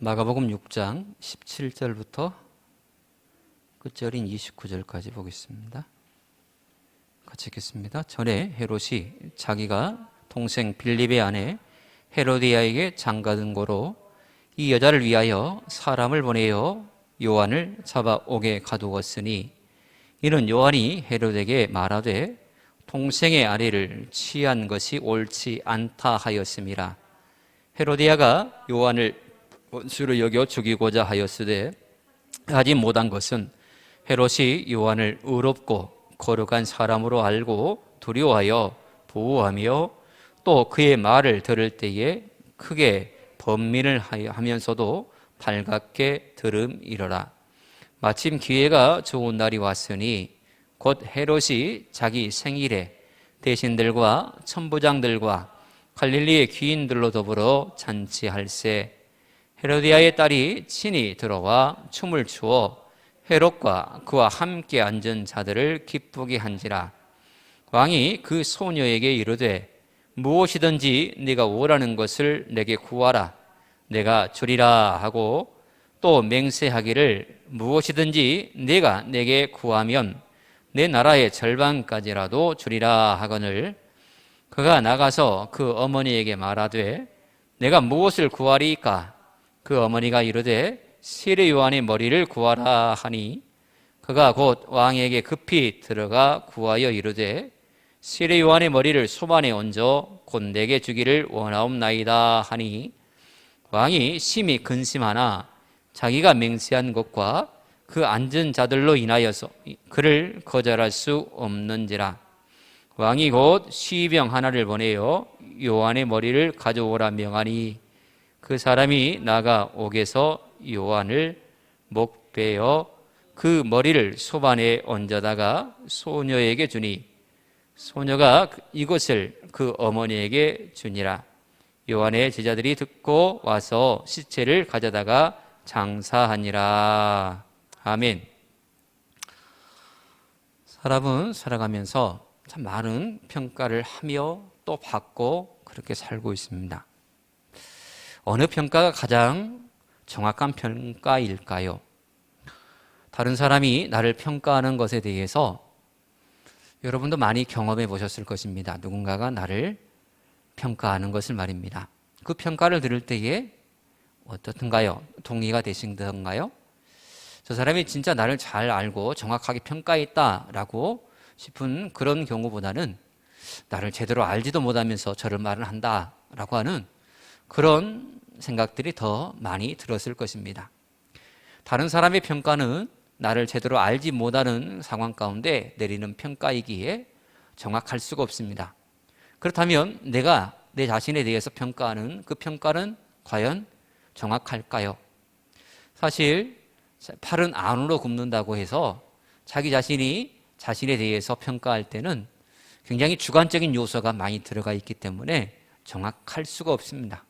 마가복음 6장 17절부터 끝절인 29절까지 보겠습니다. 같이 읽겠습니다. 전에 헤롯이 자기가 동생 빌립의 아내 헤로디아에게 장가든 고로 이 여자를 위하여 사람을 보내어 요한을 잡아오게 가두었으니, 이는 요한이 헤롯에게 말하되 동생의 아내를 취한 것이 옳지 않다 하였음이라. 헤로디아가 요한을 원수로 여겨 죽이고자 하였으되 하지 못한 것은 헤롯이 요한을 의롭고 거룩한 사람으로 알고 두려워하여 보호하며 또 그의 말을 들을 때에 크게 번민을 하면서도 발갛게 들음이러라. 마침 기회가 좋은 날이 왔으니 곧 헤롯이 자기 생일에 대신들과 천부장들과 갈릴리의 귀인들로 더불어 잔치할세. 헤로디아의 딸이 친히 들어와 춤을 추어 헤롯과 그와 함께 앉은 자들을 기쁘게 한지라. 왕이 그 소녀에게 이르되 무엇이든지 네가 원하는 것을 내게 구하라, 내가 주리라 하고, 또 맹세하기를 무엇이든지 네가 내게 구하면 내 나라의 절반까지라도 주리라 하거늘, 그가 나가서 그 어머니에게 말하되 내가 무엇을 구하리이까? 그 어머니가 이르되 시르 요한의 머리를 구하라 하니, 그가 곧 왕에게 급히 들어가 구하여 이르되 시르 요한의 머리를 소반에 얹어 곧 내게 주기를 원하옵나이다 하니, 왕이 심히 근심하나 자기가 맹세한 것과 그 앉은 자들로 인하여서 그를 거절할 수 없는지라. 왕이 곧 시병 하나를 보내어 요한의 머리를 가져오라 명하니, 그 사람이 나가 옥에서 요한을 목베어 그 머리를 소반에 얹어다가 소녀에게 주니, 소녀가 이것을 그 어머니에게 주니라. 요한의 제자들이 듣고 와서 시체를 가져다가 장사하니라. 아멘. 사람은 살아가면서 참 많은 평가를 하며 또 받고 그렇게 살고 있습니다. 어느 평가가 가장 정확한 평가일까요? 다른 사람이 나를 평가하는 것에 대해서 여러분도 많이 경험해 보셨을 것입니다. 누군가가 나를 평가하는 것을 말입니다. 그 평가를 들을 때에 어떻든가요? 동의가 되시던가요? 저 사람이 진짜 나를 잘 알고 정확하게 평가했다라고 싶은 그런 경우보다는 나를 제대로 알지도 못하면서 저런 말을 한다라고 하는 그런 생각들이 더 많이 들었을 것입니다. 다른 사람의 평가는 나를 제대로 알지 못하는 상황 가운데 내리는 평가이기에 정확할 수가 없습니다. 그렇다면 내가 내 자신에 대해서 평가하는 그 평가는 과연 정확할까요? 사실 팔은 안으로 굽는다고 해서 자기 자신이 자신에 대해서 평가할 때는 굉장히 주관적인 요소가 많이 들어가 있기 때문에 정확할 수가 없습니다.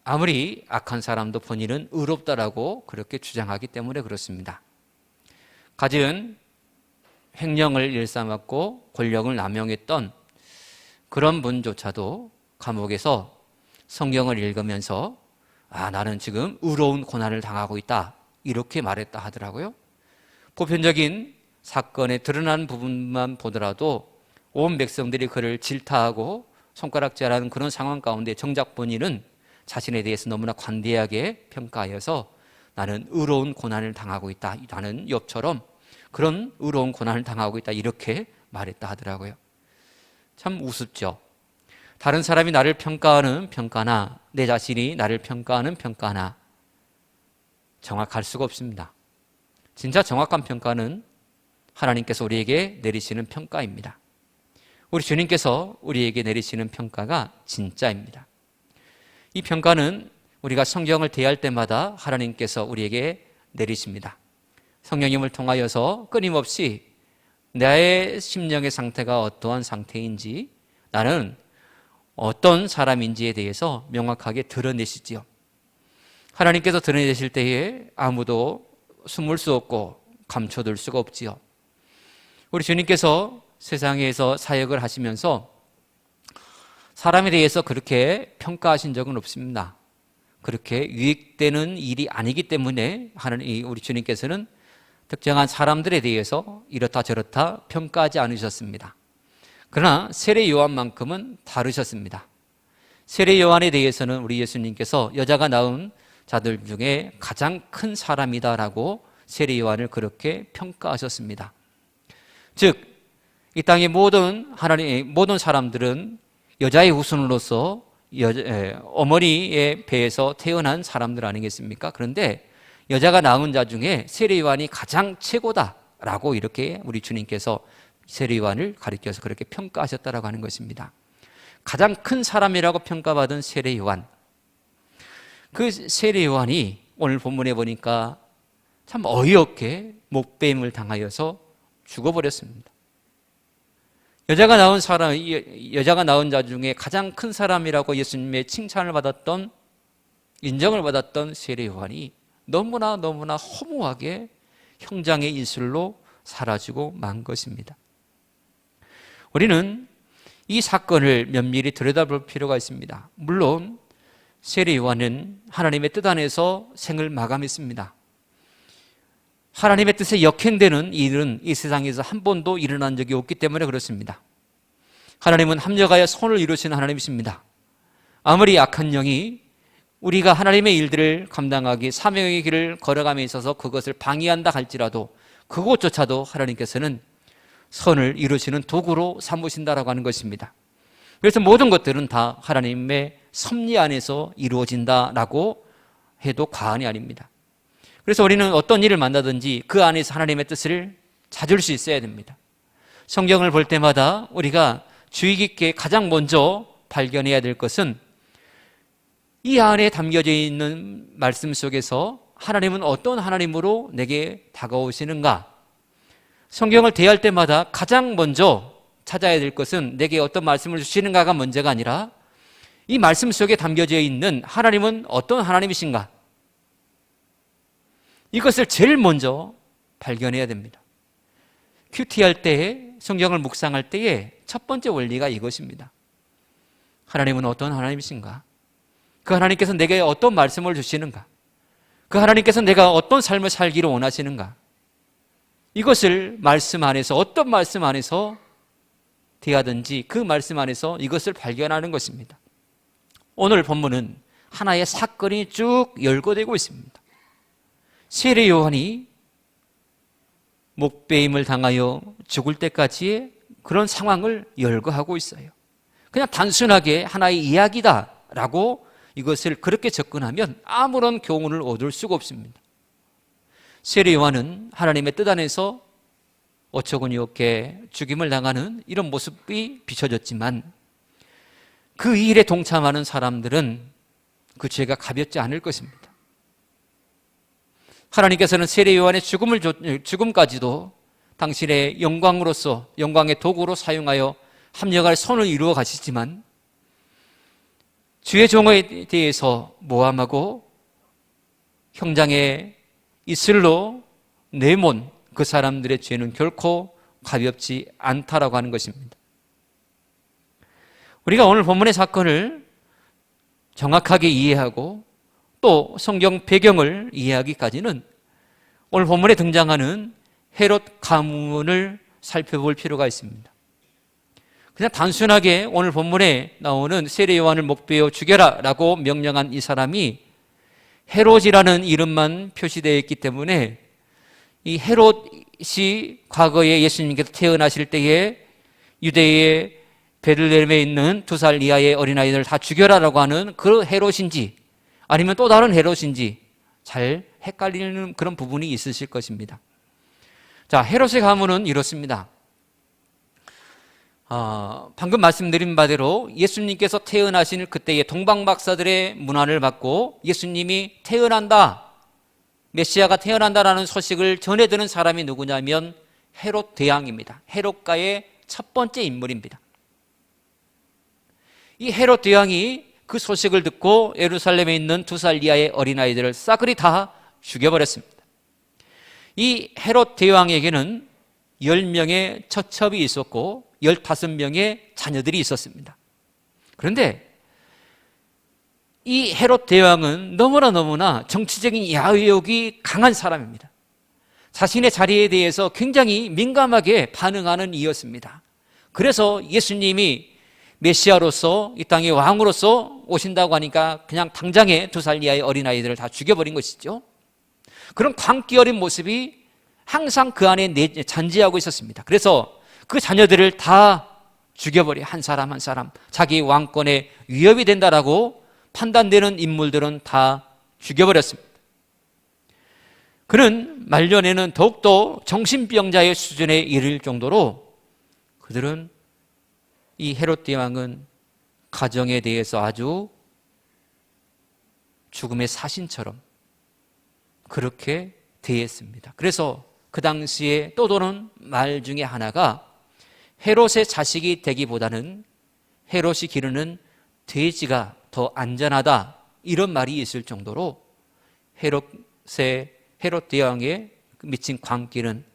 아무리 악한 사람도 본인은 의롭다라고 그렇게 주장하기 때문에 그렇습니다. 가진 횡령을 일삼았고 권력을 남용했던 그런 분조차도 감옥에서 성경을 읽으면서 나는 지금 의로운 고난을 당하고 있다, 이렇게 말했다 하더라고요. 보편적인 사건에 드러난 부분만 보더라도 온 백성들이 그를 질타하고 손가락질하는 그런 상황 가운데 정작 본인은 자신에 대해서 너무나 관대하게 평가하여서 나는 의로운 고난을 당하고 있다, 나는 욥처럼 그런 의로운 고난을 당하고 있다, 이렇게 말했다 하더라고요. 참 우습죠. 다른 사람이 나를 평가하는 평가나 내 자신이 나를 평가하는 평가나 정확할 수가 없습니다. 진짜 정확한 평가는 하나님께서 우리에게 내리시는 평가입니다. 우리 주님께서 우리에게 내리시는 평가가 진짜입니다. 이 평가는 우리가 성경을 대할 때마다 하나님께서 우리에게 내리십니다. 성령님을 통하여서 끊임없이 나의 심령의 상태가 어떠한 상태인지, 나는 어떤 사람인지에 대해서 명확하게 드러내시지요. 하나님께서 드러내실 때에 아무도 숨을 수 없고 감춰둘 수가 없지요. 우리 주님께서 세상에서 사역을 하시면서 사람에 대해서 그렇게 평가하신 적은 없습니다. 그렇게 유익되는 일이 아니기 때문에 하나님, 우리 주님께서는 특정한 사람들에 대해서 이렇다 저렇다 평가하지 않으셨습니다. 그러나 세례 요한만큼은 다르셨습니다. 세례 요한에 대해서는 우리 예수님께서 여자가 낳은 자들 중에 가장 큰 사람이다라고 세례 요한을 그렇게 평가하셨습니다. 즉, 이 땅의 모든 사람들은 여자의 후손으로서 어머니의 배에서 태어난 사람들 아니겠습니까? 그런데 여자가 낳은 자 중에 세례 요한이 가장 최고다라고 이렇게 우리 주님께서 세례 요한을 가리켜서 그렇게 평가하셨다라고 하는 것입니다. 가장 큰 사람이라고 평가받은 세례 요한. 그 세례 요한이 오늘 본문에 보니까 참 어이없게 목배임을 당하여서 죽어버렸습니다. 여자가 낳은 자 중에 가장 큰 사람이라고 예수님의 칭찬을 받았던, 인정을 받았던 세례 요한이 너무나 허무하게 형장의 이슬로 사라지고 만 것입니다. 우리는 이 사건을 면밀히 들여다볼 필요가 있습니다. 물론 세례 요한은 하나님의 뜻 안에서 생을 마감했습니다. 하나님의 뜻에 역행되는 일은 이 세상에서 한 번도 일어난 적이 없기 때문에 그렇습니다. 하나님은 합력하여 선을 이루시는 하나님이십니다. 아무리 악한 영이 우리가 하나님의 일들을 감당하기 사명의 길을 걸어감에 있어서 그것을 방해한다 할지라도 그것조차도 하나님께서는 선을 이루시는 도구로 삼으신다라고 하는 것입니다. 그래서 모든 것들은 다 하나님의 섭리 안에서 이루어진다라고 해도 과언이 아닙니다. 그래서 우리는 어떤 일을 만나든지 그 안에서 하나님의 뜻을 찾을 수 있어야 됩니다. 성경을 볼 때마다 우리가 주의 깊게 가장 먼저 발견해야 될 것은 이 안에 담겨져 있는 말씀 속에서 하나님은 어떤 하나님으로 내게 다가오시는가? 성경을 대할 때마다 가장 먼저 찾아야 될 것은 내게 어떤 말씀을 주시는가가 문제가 아니라 이 말씀 속에 담겨져 있는 하나님은 어떤 하나님이신가? 이것을 제일 먼저 발견해야 됩니다. 큐티할 때에, 성경을 묵상할 때에 첫 번째 원리가 이것입니다. 하나님은 어떤 하나님이신가? 그 하나님께서 내게 어떤 말씀을 주시는가? 그 하나님께서 내가 어떤 삶을 살기를 원하시는가? 이것을 말씀 안에서, 어떤 말씀 안에서 대하든지 그 말씀 안에서 이것을 발견하는 것입니다. 오늘 본문은 하나의 사건이 쭉 열거되고 있습니다. 세례 요한이 목배임을 당하여 죽을 때까지의 그런 상황을 열거하고 있어요. 그냥 단순하게 하나의 이야기다라고 이것을 그렇게 접근하면 아무런 교훈을 얻을 수가 없습니다. 세례 요한은 하나님의 뜻 안에서 어처구니 없게 죽임을 당하는 이런 모습이 비춰졌지만 그 일에 동참하는 사람들은 그 죄가 가볍지 않을 것입니다. 하나님께서는 세례 요한의 죽음까지도 당신의 영광으로서, 영광의 도구로 사용하여 합력할 선을 이루어 가시지만 주의 종에 대해서 모함하고 형장의 이슬로 내몬 그 사람들의 죄는 결코 가볍지 않다라고 하는 것입니다. 우리가 오늘 본문의 사건을 정확하게 이해하고 또 성경 배경을 이해하기까지는 오늘 본문에 등장하는 헤롯 가문을 살펴볼 필요가 있습니다. 그냥 단순하게 오늘 본문에 나오는 세례 요한을 목베어 죽여라 라고 명령한 이 사람이 헤롯이라는 이름만 표시되어 있기 때문에 이 헤롯이 과거에 예수님께서 태어나실 때에 유대의 베들레헴에 있는 2살 이하의 어린아이들 다 죽여라라고 하는 그 헤롯인지 아니면 또 다른 헤롯인지 잘 헷갈리는 그런 부분이 있으실 것입니다. 자, 헤롯의 가문은 이렇습니다. 방금 말씀드린 바대로 예수님께서 태어나신 그때의 동방박사들의 문안을 받고 예수님이 태어난다, 메시아가 태어난다라는 소식을 전해 듣는 사람이 누구냐면 헤롯 대왕입니다. 헤롯가의 첫 번째 인물입니다. 이 헤롯 대왕이 그 소식을 듣고 예루살렘에 있는 2살 이하의 어린아이들을 싸그리 다 죽여버렸습니다. 이 헤롯 대왕에게는 10명의 처첩이 있었고 15명의 자녀들이 있었습니다. 그런데 이 헤롯 대왕은 너무나 정치적인 야욕이 강한 사람입니다. 자신의 자리에 대해서 굉장히 민감하게 반응하는 이였습니다. 그래서 예수님이 메시아로서 이 땅의 왕으로서 오신다고 하니까 그냥 당장에 2살 이하의 어린아이들을 다 죽여버린 것이죠. 그런 광기 어린 모습이 항상 그 안에 잔재하고 있었습니다. 그래서 그 자녀들을 다 죽여버려 한 사람 한 사람 자기 왕권에 위협이 된다라고 판단되는 인물들은 다 죽여버렸습니다. 그는 말년에는 더욱더 정신병자의 수준에 이를 정도로 그들은 이 헤롯 대왕은 가정에 대해서 아주 죽음의 사신처럼 그렇게 대했습니다. 그래서 그 당시에 떠도는 말 중에 하나가 헤롯의 자식이 되기보다는 헤롯이 기르는 돼지가 더 안전하다, 이런 말이 있을 정도로 헤롯 대왕에 미친 광기는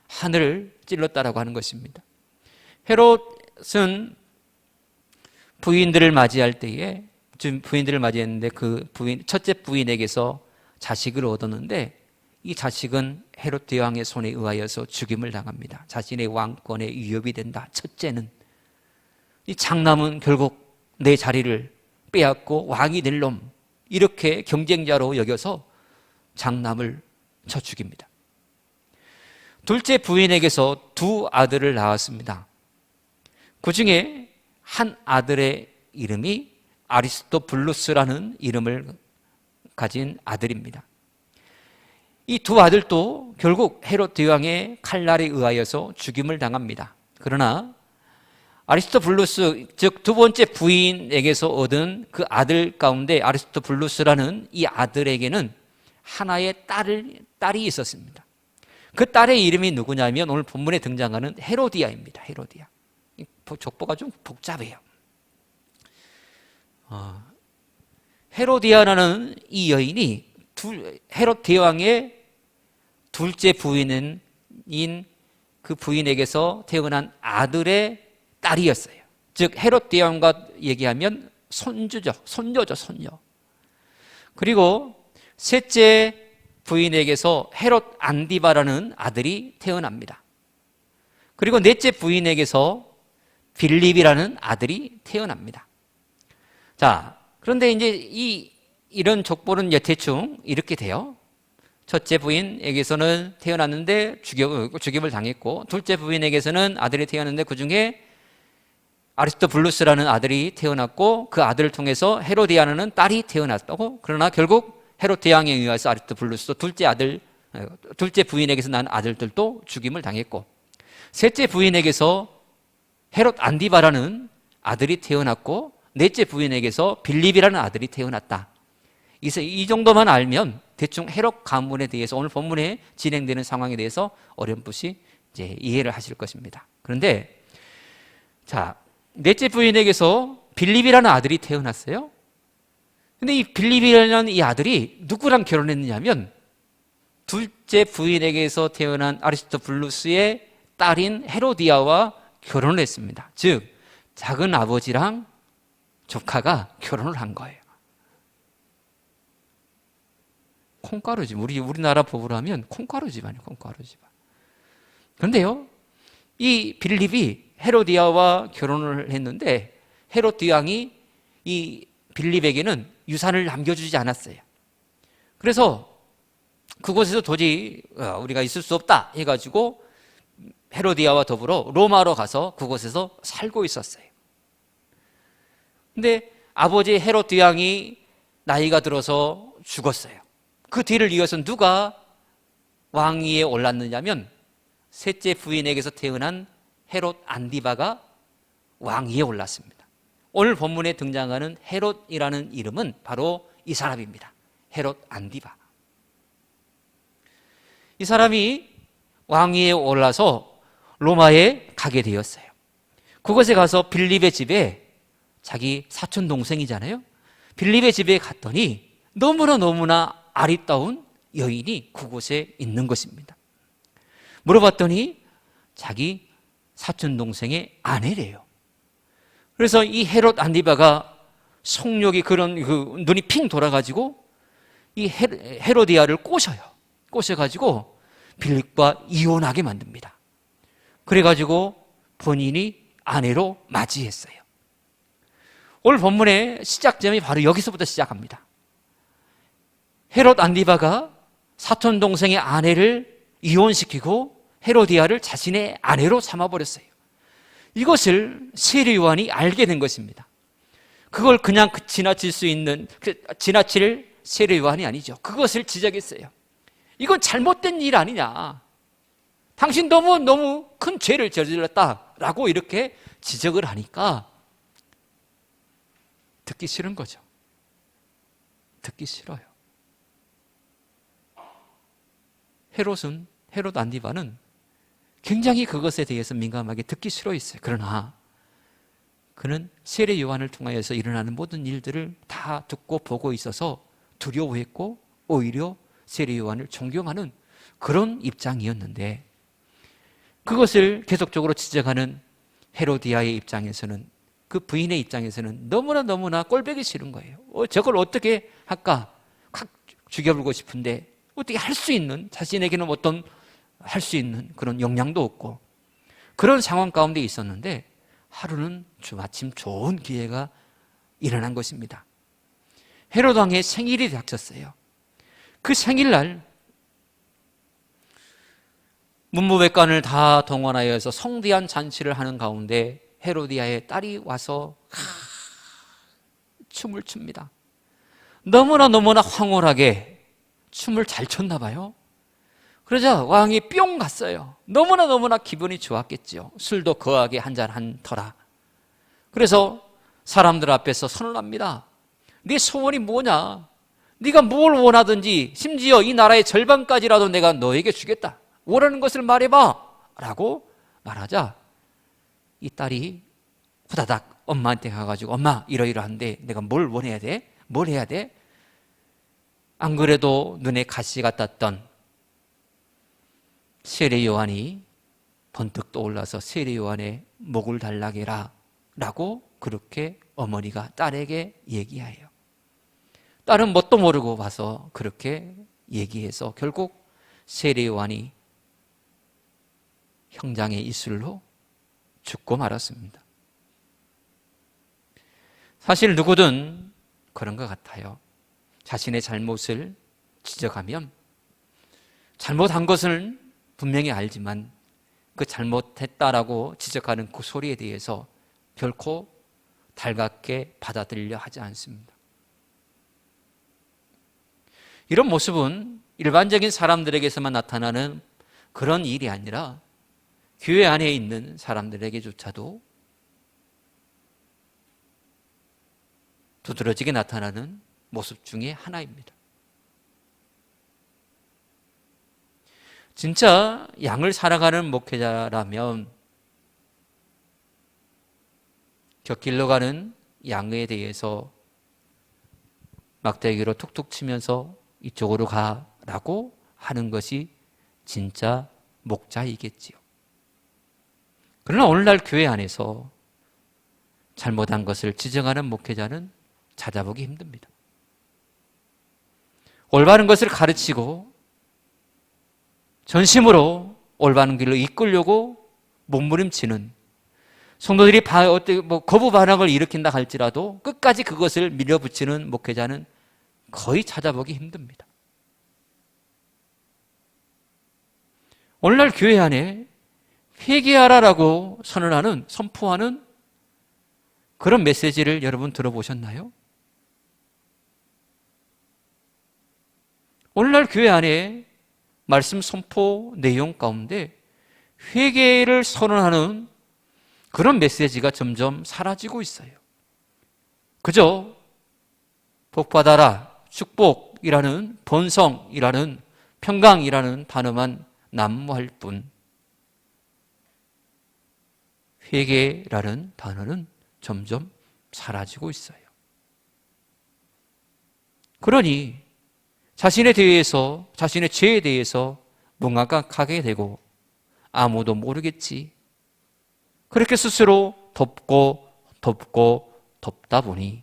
하늘을 찔렀다라고 하는 것입니다. 헤롯은 부인들을 맞이할 때에 부인들을 맞이했는데 그 첫째 부인에게서 자식을 얻었는데 이 자식은 헤롯 대왕의 손에 의하여서 죽임을 당합니다. 자신의 왕권에 위협이 된다. 첫째는 이 장남은 결국 내 자리를 빼앗고 왕이 될 놈, 이렇게 경쟁자로 여겨서 장남을 쳐 죽입니다. 둘째 부인에게서 2 아들을 낳았습니다. 그 중에 한 아들의 이름이 아리스토블루스라는 이름을 가진 아들입니다. 이 2 아들도 결국 헤롯 대왕의 칼날에 의하여서 죽임을 당합니다. 그러나 아리스토블루스, 즉 2번째 부인에게서 얻은 그 아들 가운데 아리스토블루스라는 이 아들에게는 하나의 딸이 있었습니다. 그 딸의 이름이 누구냐면 오늘 본문에 등장하는 헤로디아입니다. 헤로디아. 족보가 좀 복잡해요. 헤로디아라는 이 여인이 헤롯 대왕의 둘째 부인인 그 부인에게서 태어난 아들의 딸이었어요. 즉 헤롯 대왕과 얘기하면 손녀죠. 그리고 셋째 부인에게서 헤롯 안디바라는 아들이 태어납니다. 그리고 넷째 부인에게서 빌립이라는 아들이 태어납니다. 자, 그런데 이제 이런 족보는 대충 이렇게 돼요. 첫째 부인에게서는 태어났는데 죽임을 당했고, 둘째 부인에게서는 아들이 태어났는데 그 중에 아리스토블루스라는 아들이 태어났고, 그 아들을 통해서 헤로디아라는 딸이 태어났다고. 그러나 결국 헤롯 대왕에 의해서 아리스토블루스 둘째 부인에게서 난 아들들도 죽임을 당했고, 셋째 부인에게서 헤롯 안디바라는 아들이 태어났고, 넷째 부인에게서 빌립이라는 아들이 태어났다. 이 정도만 알면 대충 헤롯 가문에 대해서 오늘 본문에 진행되는 상황에 대해서 어렴풋이 이제 이해를 하실 것입니다. 그런데 자, 넷째 부인에게서 빌립이라는 아들이 태어났어요. 근데 이 빌립이라는 이 아들이 누구랑 결혼했느냐면 둘째 부인에게서 태어난 아리스토블루스의 딸인 헤로디아와 결혼을 했습니다. 즉 작은 아버지랑 조카가 결혼을 한 거예요. 콩가루 집안. 우리나라 법으로 하면 콩가루 집안이에요. 콩가루 집안. 그런데요, 이 빌립이 헤로디아와 결혼을 했는데 헤롯 대왕이 이 빌립에게는 유산을 남겨주지 않았어요. 그래서 그곳에서 도저히 우리가 있을 수 없다 해가지고 헤로디아와 더불어 로마로 가서 그곳에서 살고 있었어요. 근데 아버지 헤롯 대왕이 나이가 들어서 죽었어요. 그 뒤를 이어서 누가 왕위에 올랐느냐면 셋째 부인에게서 태어난 헤롯 안디바가 왕위에 올랐습니다. 오늘 본문에 등장하는 헤롯이라는 이름은 바로 이 사람입니다. 헤롯 안디바. 이 사람이 왕위에 올라서 로마에 가게 되었어요. 그곳에 가서 빌립의 집에, 자기 사촌 동생이잖아요. 빌립의 집에 갔더니 너무나 아리따운 여인이 그곳에 있는 것입니다. 물어봤더니 자기 사촌 동생의 아내래요. 그래서 이 헤롯 안디바가 성욕이 그런 눈이 핑 돌아가지고 이 헤로디아를 꼬셔요. 꼬셔가지고 빌립과 이혼하게 만듭니다. 그래가지고 본인이 아내로 맞이했어요. 오늘 본문의 시작점이 바로 여기서부터 시작합니다. 헤롯 안디바가 사촌 동생의 아내를 이혼시키고 헤로디아를 자신의 아내로 삼아버렸어요. 이것을 세례 요한이 알게 된 것입니다. 그걸 그냥 지나칠 수 있는, 지나칠 세례 요한이 아니죠. 그것을 지적했어요. 이건 잘못된 일 아니냐. 당신 너무 큰 죄를 저질렀다라고 이렇게 지적을 하니까 듣기 싫은 거죠. 듣기 싫어요. 헤롯 안디바는 굉장히 그것에 대해서 민감하게 듣기 싫어했어요. 그러나 그는 세례 요한을 통하여서 일어나는 모든 일들을 다 듣고 보고 있어서 두려워했고 오히려 세례 요한을 존경하는 그런 입장이었는데, 그것을 계속적으로 지적하는 헤로디아의 입장에서는, 그 부인의 입장에서는 너무나 꼴보기 싫은 거예요. 저걸 어떻게 할까? 확 죽여버리고 싶은데 어떻게 할 수 있는, 자신에게는 어떤 할 수 있는 그런 역량도 없고 그런 상황 가운데 있었는데, 하루는 마침 좋은 기회가 일어난 것입니다. 헤롯 왕의 생일이 닥쳤어요. 그 생일날 문무백관을 다 동원하여서 성대한 잔치를 하는 가운데 헤로디아의 딸이 와서 춤을 춥니다. 너무나 황홀하게 춤을 잘 췄나 봐요. 그러자 왕이 뿅 갔어요. 너무나 기분이 좋았겠죠. 술도 거하게 한잔한 터라. 그래서 사람들 앞에서 선언합니다. 네 소원이 뭐냐? 네가 뭘 원하든지 심지어 이 나라의 절반까지라도 내가 너에게 주겠다. 원하는 것을 말해봐 라고 말하자 이 딸이 후다닥 엄마한테 가가지고, 엄마 이러이러한데 내가 뭘 원해야 돼? 뭘 해야 돼? 안 그래도 눈에 가시가 떴던 세례 요한이 번뜩 떠올라서 세례 요한의 목을 달라게라 라고 그렇게 어머니가 딸에게 얘기해요. 딸은 뭣도 모르고 와서 그렇게 얘기해서 결국 세례 요한이 형장의 이슬로 죽고 말았습니다. 사실 누구든 그런 것 같아요. 자신의 잘못을 지적하면 잘못한 것을 분명히 알지만 그 잘못했다라고 지적하는 그 소리에 대해서 결코 달갑게 받아들이려 하지 않습니다. 이런 모습은 일반적인 사람들에게서만 나타나는 그런 일이 아니라 교회 안에 있는 사람들에게조차도 두드러지게 나타나는 모습 중에 하나입니다. 진짜 양을 살아가는 목회자라면 곁길로 가는 양에 대해서 막대기로 툭툭 치면서 이쪽으로 가라고 하는 것이 진짜 목자이겠지요. 그러나 오늘날 교회 안에서 잘못한 것을 지적하는 목회자는 찾아보기 힘듭니다. 올바른 것을 가르치고 전심으로 올바른 길로 이끌려고 몸부림치는 성도들이 거부 반응을 일으킨다 할지라도 끝까지 그것을 밀어붙이는 목회자는 거의 찾아보기 힘듭니다. 오늘날 교회 안에 회개하라라고 선언하는, 선포하는 그런 메시지를 여러분 들어보셨나요? 오늘날 교회 안에 말씀 선포 내용 가운데 회개를 선언하는 그런 메시지가 점점 사라지고 있어요. 그저 복받아라, 축복이라는, 번성이라는, 평강이라는 단어만 난무할 뿐 회개라는 단어는 점점 사라지고 있어요. 그러니 자신에 대해서, 자신의 죄에 대해서 묵묵하게 되고 아무도 모르겠지, 그렇게 스스로 덮고 덮고 덮다 보니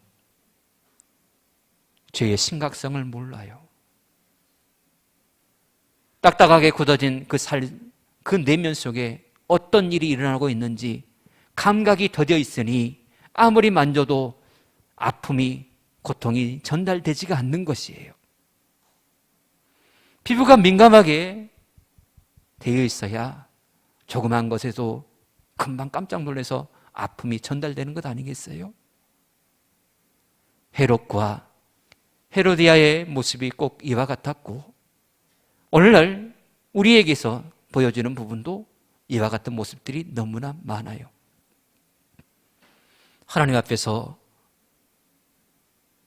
죄의 심각성을 몰라요. 딱딱하게 굳어진 그 내면 속에 어떤 일이 일어나고 있는지 감각이 더뎌 있으니 아무리 만져도 아픔이, 고통이 전달되지가 않는 것이에요. 피부가 민감하게 되어 있어야 조그만 것에도 금방 깜짝 놀라서 아픔이 전달되는 것 아니겠어요? 헤롯과 헤로디아의 모습이 꼭 이와 같았고, 오늘날 우리에게서 보여주는 부분도 이와 같은 모습들이 너무나 많아요. 하나님 앞에서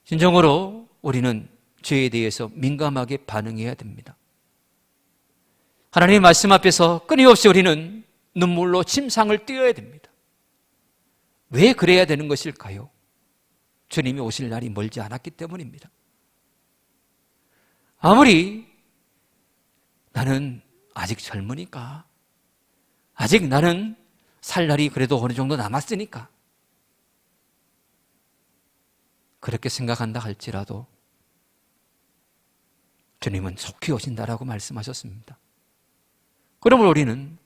진정으로 우리는 죄에 대해서 민감하게 반응해야 됩니다. 하나님의 말씀 앞에서 끊임없이 우리는 눈물로 침상을 띄어야 됩니다. 왜 그래야 되는 것일까요? 주님이 오실 날이 멀지 않았기 때문입니다. 아무리 나는 아직 젊으니까, 아직 나는 살 날이 그래도 어느 정도 남았으니까 그렇게 생각한다 할지라도 주님은 속히 오신다라고 말씀하셨습니다. 그러므로 우리는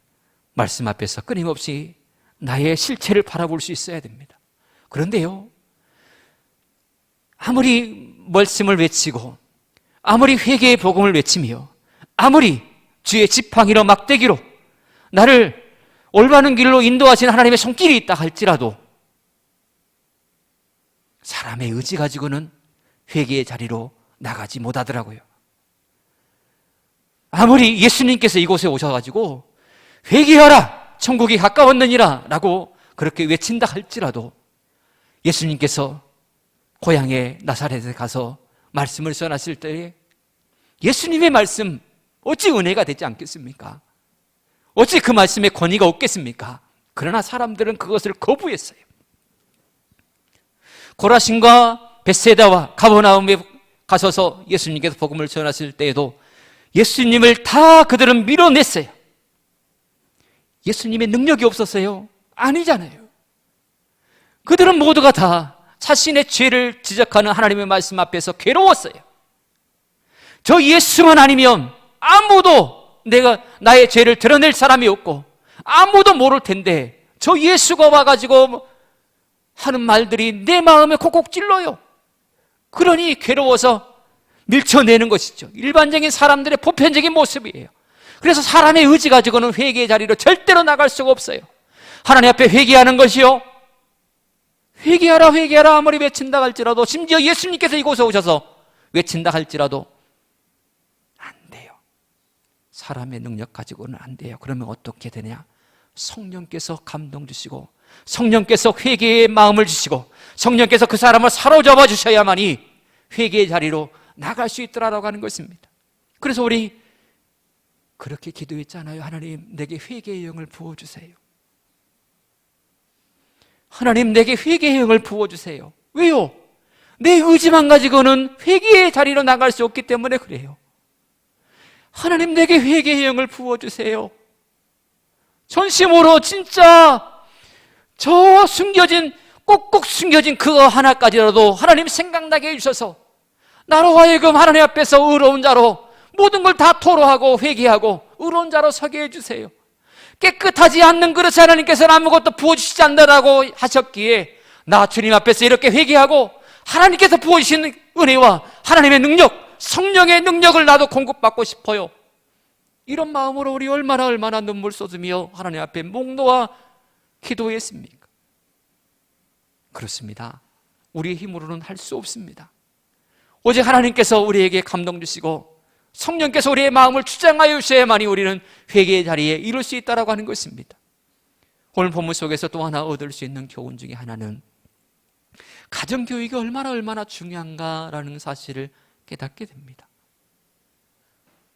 말씀 앞에서 끊임없이 나의 실체를 바라볼 수 있어야 됩니다. 그런데요, 아무리 말씀을 외치고 아무리 회개의 복음을 외치며 아무리 주의 지팡이로 막대기로 나를 올바른 길로 인도하신 하나님의 손길이 있다 할지라도 사람의 의지 가지고는 회개의 자리로 나가지 못하더라고요. 아무리 예수님께서 이곳에 오셔가지고 회개하라 천국이 가까웠느니라 라고 그렇게 외친다 할지라도 예수님께서 고향의 나사렛에 가서 말씀을 전하실 때에 예수님의 말씀 어찌 은혜가 되지 않겠습니까? 어찌 그 말씀에 권위가 없겠습니까? 그러나 사람들은 그것을 거부했어요. 고라신과 벳세다와 가버나움에 가셔서 예수님께서 복음을 전하실 때에도 예수님을 다 그들은 밀어냈어요. 예수님의 능력이 없었어요? 아니잖아요. 그들은 모두가 다 자신의 죄를 지적하는 하나님의 말씀 앞에서 괴로웠어요. 저 예수만 아니면 아무도 나의 죄를 드러낼 사람이 없고 아무도 모를 텐데 저 예수가 와가지고 하는 말들이 내 마음에 콕콕 찔러요. 그러니 괴로워서 밀쳐내는 것이죠. 일반적인 사람들의 보편적인 모습이에요. 그래서 사람의 의지 가지고는 회개의 자리로 절대로 나갈 수가 없어요. 하나님 앞에 회개하는 것이요, 회개하라 회개하라 아무리 외친다 할지라도, 심지어 예수님께서 이곳에 오셔서 외친다 할지라도 안 돼요. 사람의 능력 가지고는 안 돼요. 그러면 어떻게 되냐? 성령께서 감동 주시고 성령께서 회개의 마음을 주시고 성령께서 그 사람을 사로잡아 주셔야만이 회개의 자리로 나갈 수 있더라라고 하는 것입니다. 그래서 우리 그렇게 기도했잖아요. 하나님, 내게 회개의 영을 부어주세요. 하나님, 내게 회개의 영을 부어주세요. 왜요? 내 의지만 가지고는 회개의 자리로 나갈 수 없기 때문에 그래요. 하나님, 내게 회개의 영을 부어주세요. 전심으로 진짜 저 숨겨진, 꼭꼭 숨겨진 그거 하나까지라도 하나님 생각나게 해주셔서 나로 하여금 하나님 앞에서 의로운 자로 모든 걸 다 토로하고 회개하고 의로운 자로 서게 해주세요. 깨끗하지 않는 그릇에 하나님께서는 아무것도 부어주시지 않는다고 하셨기에 나 주님 앞에서 이렇게 회개하고 하나님께서 부어주시는 은혜와 하나님의 능력, 성령의 능력을 나도 공급받고 싶어요. 이런 마음으로 우리 얼마나 눈물 쏟으며 하나님 앞에 목 놓아 기도했습니까? 그렇습니다. 우리의 힘으로는 할 수 없습니다. 오직 하나님께서 우리에게 감동 주시고 성령께서 우리의 마음을 주장하여 주셔야만이 우리는 회개의 자리에 이룰 수 있다고 하는 것입니다. 오늘 본문 속에서 또 하나 얻을 수 있는 교훈 중에 하나는 가정교육이 얼마나 중요한가라는 사실을 깨닫게 됩니다.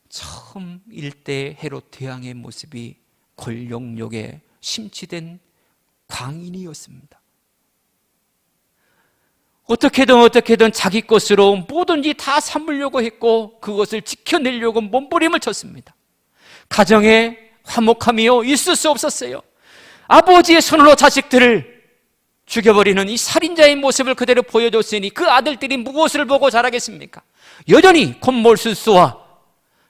처음 일대 헤롯 대왕의 모습이 권력욕에 심취된 광인이었습니다. 어떻게든 자기 것으로 뭐든지 다 삼으려고 했고 그것을 지켜내려고 몸부림을 쳤습니다. 가정에 화목함이요 있을 수 없었어요. 아버지의 손으로 자식들을 죽여버리는 이 살인자의 모습을 그대로 보여줬으니 그 아들들이 무엇을 보고 자라겠습니까? 여전히 곤몰술수와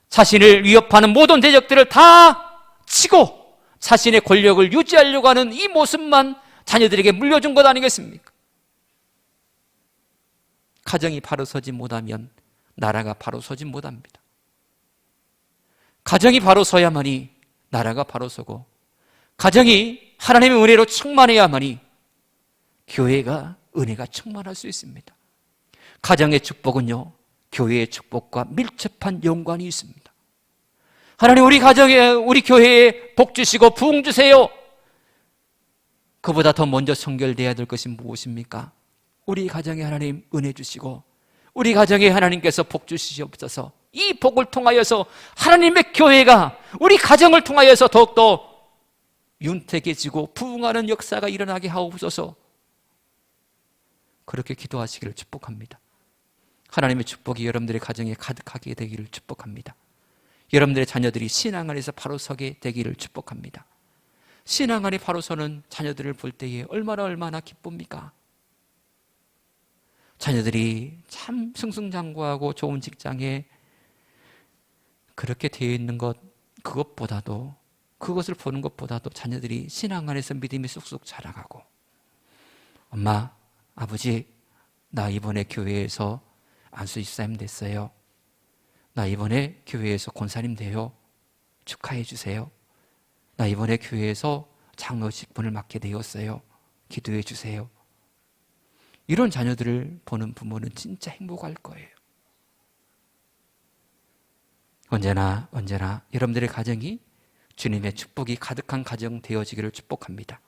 자신을 위협하는 모든 대적들을 다 치고 자신의 권력을 유지하려고 하는 이 모습만 자녀들에게 물려준 것 아니겠습니까? 가정이 바로 서지 못하면 나라가 바로 서지 못합니다. 가정이 바로 서야만이 나라가 바로 서고, 가정이 하나님의 은혜로 충만해야만이 교회가 은혜가 충만할 수 있습니다. 가정의 축복은요, 교회의 축복과 밀접한 연관이 있습니다. 하나님, 우리 가정에, 우리 교회에 복 주시고 부흥 주세요. 그보다 더 먼저 선결되어야 될 것이 무엇입니까? 우리 가정에 하나님 은혜 주시고 우리 가정에 하나님께서 복 주시옵소서. 이 복을 통하여서 하나님의 교회가 우리 가정을 통하여서 더욱더 윤택해지고 부흥하는 역사가 일어나게 하옵소서. 그렇게 기도하시기를 축복합니다. 하나님의 축복이 여러분들의 가정에 가득하게 되기를 축복합니다. 여러분들의 자녀들이 신앙 안에서 바로 서게 되기를 축복합니다. 신앙 안에 바로 서는 자녀들을 볼 때에 얼마나 기쁩니까? 자녀들이 참 승승장구하고 좋은 직장에 그렇게 되어 있는 것, 그것을 보는 것보다도 자녀들이 신앙 안에서 믿음이 쑥쑥 자라가고, 엄마, 아버지, 나 이번에 교회에서 안수 집사님 됐어요. 나 이번에 교회에서 권사님 돼요. 축하해 주세요. 나 이번에 교회에서 장로 직분을 맡게 되었어요. 기도해 주세요. 이런 자녀들을 보는 부모는 진짜 행복할 거예요. 언제나 여러분들의 가정이 주님의 축복이 가득한 가정 되어지기를 축복합니다.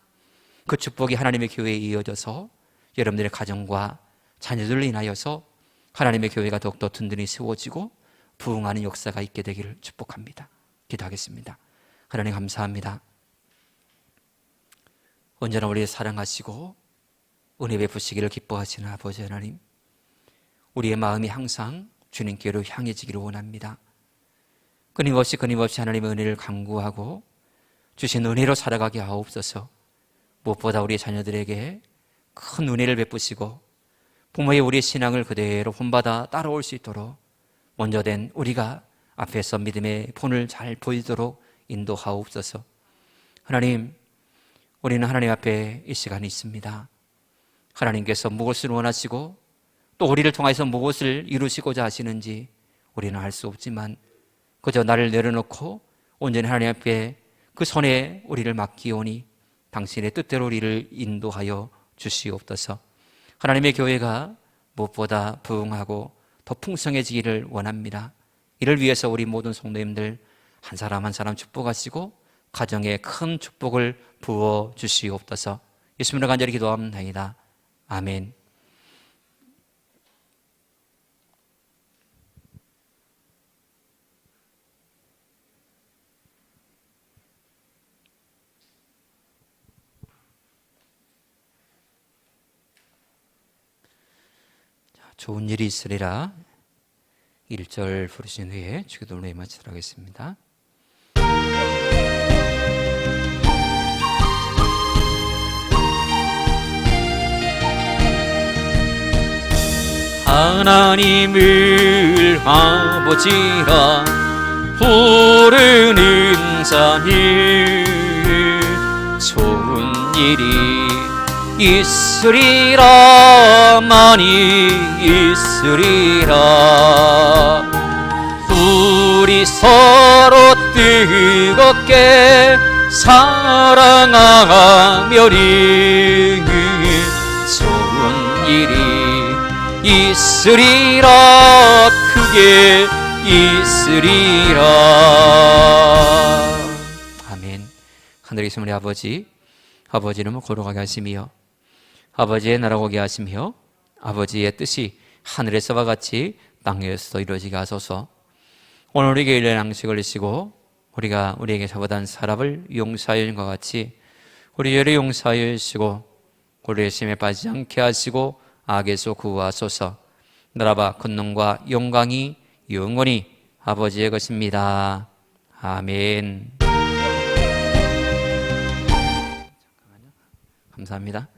그 축복이 하나님의 교회에 이어져서 여러분들의 가정과 자녀들을 인하여서 하나님의 교회가 더욱더 든든히 세워지고 부흥하는 역사가 있게 되기를 축복합니다. 기도하겠습니다. 하나님 감사합니다. 언제나 우리를 사랑하시고 은혜 베푸시기를 기뻐하시는 아버지 하나님, 우리의 마음이 항상 주님께로 향해지기를 원합니다. 끊임없이 하나님의 은혜를 간구하고 주신 은혜로 살아가게 하옵소서. 무엇보다 우리 자녀들에게 큰 은혜를 베푸시고 부모의 우리의 신앙을 그대로 본받아 따라올 수 있도록 먼저 된 우리가 앞에서 믿음의 본을 잘 보이도록 인도하옵소서. 하나님, 우리는 하나님 앞에 이 시간이 있습니다. 하나님께서 무엇을 원하시고 또 우리를 통해서 무엇을 이루시고자 하시는지 우리는 알 수 없지만 그저 나를 내려놓고 온전히 하나님 앞에 그 손에 우리를 맡기오니 당신의 뜻대로 우리를 인도하여 주시옵소서. 하나님의 교회가 무엇보다 부흥하고 더 풍성해지기를 원합니다. 이를 위해서 우리 모든 성도님들 한 사람 한 사람 축복하시고 가정에 큰 축복을 부어 주시옵소서. 예수님으로 간절히 기도합니다. 아멘. 좋은 일이 있으리라 1절 부르신 후에 주기도를 위해 마치도록 하겠습니다. 하나님을 아버지라 부르는 자는 좋은 일이 있으리라. 많이 있으리라. 우리 서로 뜨겁게 사랑하며리 좋은 일이 있으리라. 크게 있으리라. 아멘. 하늘에 계신 우리 아버지, 아버지 이름을 거룩하게 하시며 아버지의 나라가 오게 하시며 아버지의 뜻이 하늘에서와 같이 땅에서도 이루어지게 하소서. 오늘 우리에게 일일 양식을 주시고 우리가 우리에게 잘못한 사람을 용서하여 준 것 같이 우리 죄를 용서하여 주시고 우리의 심에 빠지지 않게 하시고 악에서 구하소서. 나라와 권능과 영광이 영원히 아버지의 것입니다. 아멘. 감사합니다.